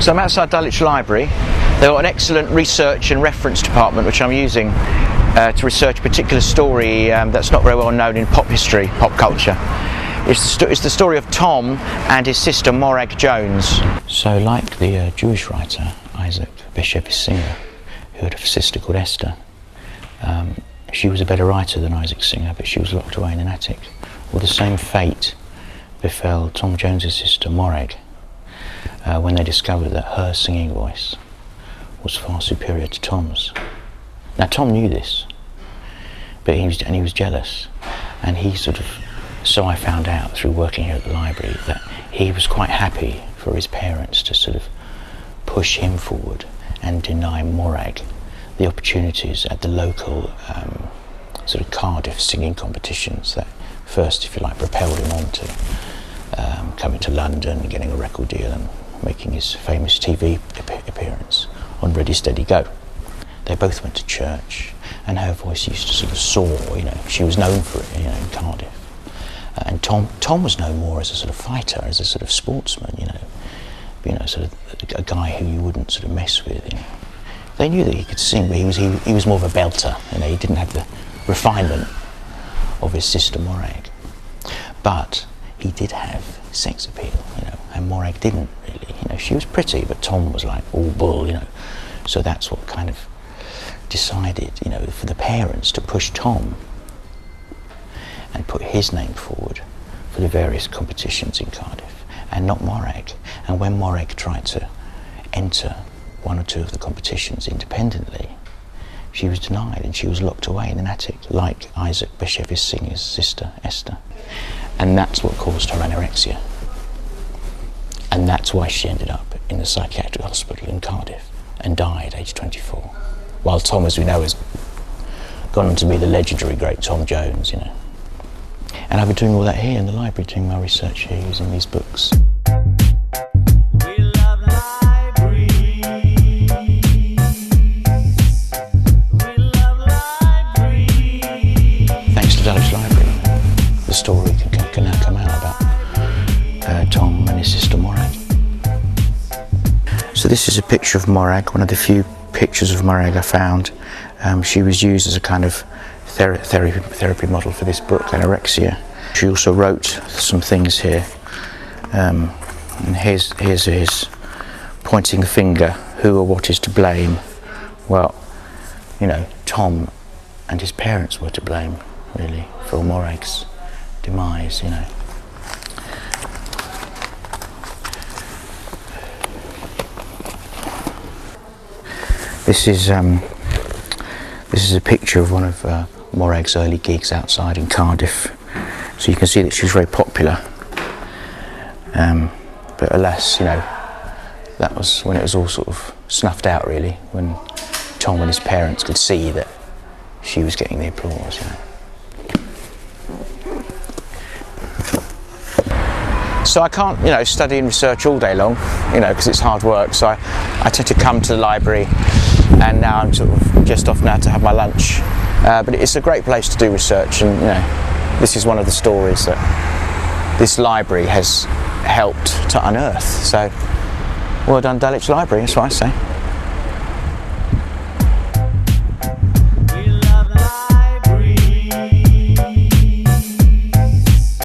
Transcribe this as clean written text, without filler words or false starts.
So I'm outside Dulwich Library. They've got an excellent research and reference department which I'm using to research a particular story that's not very well known in pop history, pop culture. It's the story of Tom and his sister Morag Jones. So like the Jewish writer Isaac Bashevis Singer, who had a sister called Esther, she was a better writer than Isaac Singer, but she was locked away in an attic. Well, the same fate befell Tom Jones's sister Morag when they discovered that her singing voice was far superior to Tom's. Now Tom knew this, but he was jealous, and so I found out through working here at the library that he was quite happy for his parents to sort of push him forward and deny Morag the opportunities at the local sort of Cardiff singing competitions that first, if you like, propelled him on to coming to London and getting a record deal and making his famous TV appearance on Ready Steady Go. They both went to church, and her voice used to sort of soar, you know, she was known for it, you know, in Cardiff. And Tom was known more as a sort of fighter, as a sort of sportsman, you know, sort of a guy who you wouldn't sort of mess with, you know. They knew that he could sing, but he was more of a belter, you know, he didn't have the refinement of his sister Morag. But he did have sex appeal, you know, and Morag didn't really, you know, she was pretty, but Tom was like all bull, you know. So that's what kind of decided, you know, for the parents to push Tom and put his name forward for the various competitions in Cardiff, and not Morag. And when Morag tried to enter one or two of the competitions independently, she was denied and she was locked away in an attic, like Isaac Bashevis Singer's sister Esther. And that's what caused her anorexia. And that's why she ended up in the psychiatric hospital in Cardiff and died aged 24. While Tom, as we know, has gone on to be the legendary great Tom Jones, you know. And I've been doing all that here in the library, doing my research here using these books. Thanks to Dulwich Library, the story can now come out about Tom and his sister Morag. So this is a picture of Morag, one of the few pictures of Morag I found. She was used as a kind of therapy model for this book, Anorexia. She also wrote some things here. And here's his pointing the finger, who or what is to blame? Well, you know, Tom and his parents were to blame, really, for Morag's demise, you know. This is a picture of one of Morag's early gigs outside in Cardiff. So you can see that she was very popular. But alas, you know, that was when it was all sort of snuffed out, really, when Tom and his parents could see that she was getting the applause, you know. So I can't, you know, study and research all day long, you know, because it's hard work. So I tend to come to the library, and now I'm sort of just off now to have my lunch. But it's a great place to do research, and you know, this is one of the stories that this library has helped to unearth. So well done, Dulwich Library, that's what I say.